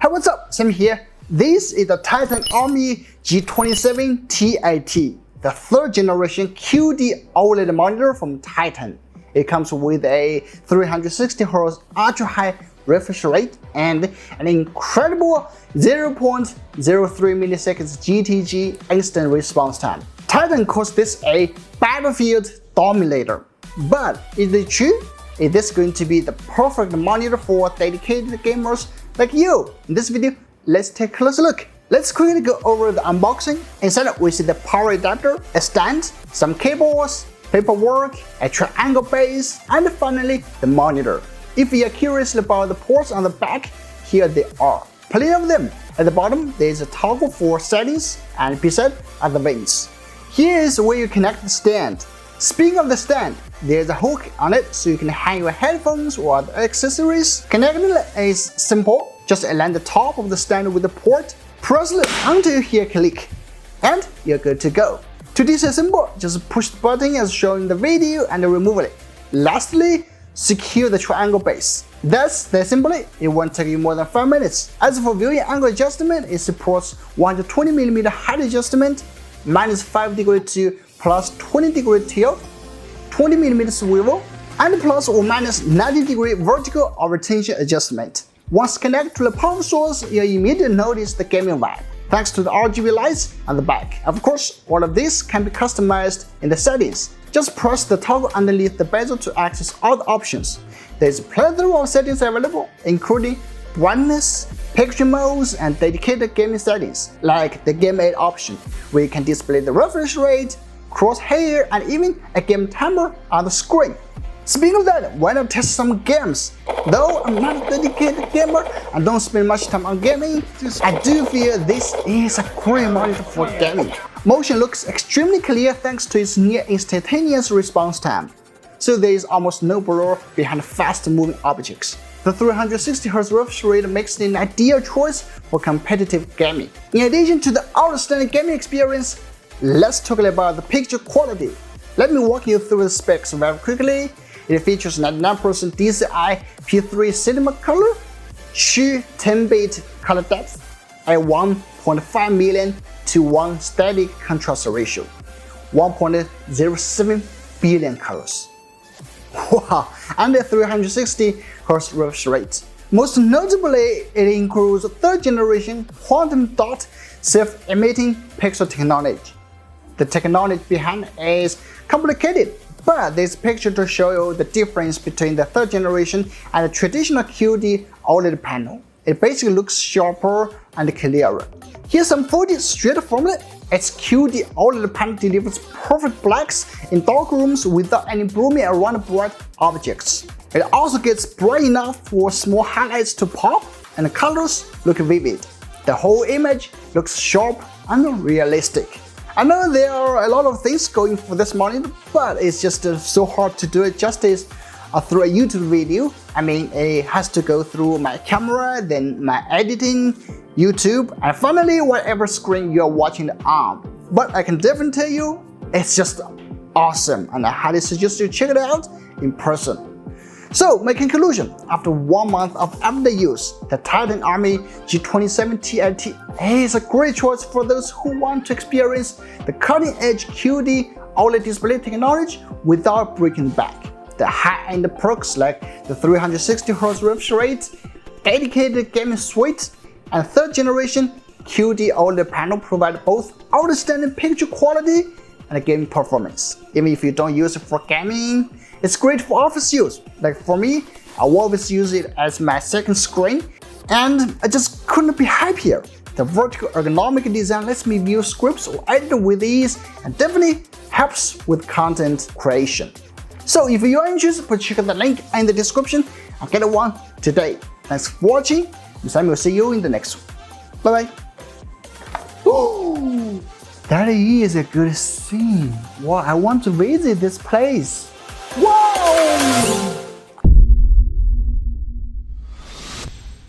Hey, what's up? Sam here. This is the Titan Army G27T8T, the third generation QD OLED monitor from Titan. It comes with a 360Hz ultra-high refresh rate and an incredible 0.03 milliseconds GTG instant response time. Titan calls this a battlefield dominator. But is it true? Is this going to be the perfect monitor for dedicated gamers like you? In this video, let's take a closer look. Let's quickly go over the unboxing. Inside we see the power adapter, a stand, some cables, paperwork, a triangle base, and finally the monitor. If you are curious about the ports on the back, here they are. Plenty of them. At the bottom, there is a toggle for settings, and beside are the vents. Here is where you connect the stand. Speaking of the stand, there's a hook on it so you can hang your headphones or other accessories. Connecting it is simple. Just align the top of the stand with the port, press it until you hear a click, and you're good to go. To disassemble, just push the button as shown in the video and remove it. Lastly, secure the triangle base. That's the assembly. It won't take you more than 5 minutes. As for viewing angle adjustment, it supports 120mm height adjustment, -5 degrees to +20 degree tilt, 20mm swivel, and plus or minus 90 degree vertical or rotation adjustment. Once connected to the power source, you'll immediately notice the gaming vibe, thanks to the RGB lights on the back. Of course, all of this can be customized in the settings. Just press the toggle underneath the bezel to access all the options. There's a plethora of settings available, including brightness, picture modes, and dedicated gaming settings, like the Game Aid option, where you can display the refresh rate, crosshair, and even a game timer on the screen. Speaking of that, why not test some games? Though I'm not a dedicated gamer and don't spend much time on gaming, I do feel this is a great monitor for gaming. Motion looks extremely clear thanks to its near instantaneous response time, so there is almost no blur behind fast-moving objects. The 360Hz refresh rate makes it an ideal choice for competitive gaming. In addition to the outstanding gaming experience, let's talk about the picture quality. Let me walk you through the specs very quickly. It features 99% DCI P3 cinema color, true 10-bit color depth, a 1.5 million to 1 static contrast ratio, 1.07 billion colors. Wow, and a 360Hz refresh rate. Most notably, it includes 3rd generation quantum dot self-emitting pixel technology. The technology behind is complicated, but there's a picture to show you the difference between the 3rd generation and the traditional QD OLED panel. It basically looks sharper and clearer. Here's some footage straight from it. Its QD OLED panel delivers perfect blacks in dark rooms without any blooming around bright objects. It also gets bright enough for small highlights to pop, and the colors look vivid. The whole image looks sharp and realistic. I know there are a lot of things going for this monitor, but it's just so hard to do it justice through a YouTube video. I mean, it has to go through my camera, then my editing, YouTube, and finally whatever screen you're watching it on. But I can definitely tell you, it's just awesome, and I highly suggest you check it out in person. So, my conclusion, after 1 month of everyday use, the Titan Army G27T8T is a great choice for those who want to experience the cutting-edge QD OLED display technology without breaking the bank. The high-end perks like the 360Hz refresh rate, dedicated gaming suite, and 3rd generation QD OLED panel provide both outstanding picture quality and gaming performance. Even if you don't use it for gaming, it's great for office use. Like for me, I always use it as my second screen, and I just couldn't be happier. The vertical ergonomic design lets me view scripts or edit with ease and definitely helps with content creation. So if you're interested, please check out the link in the description and get one today. Thanks for watching, and I will see you in the next one. Bye bye. Ooh, that is a good scene. Wow, I want to visit this place. Whoa!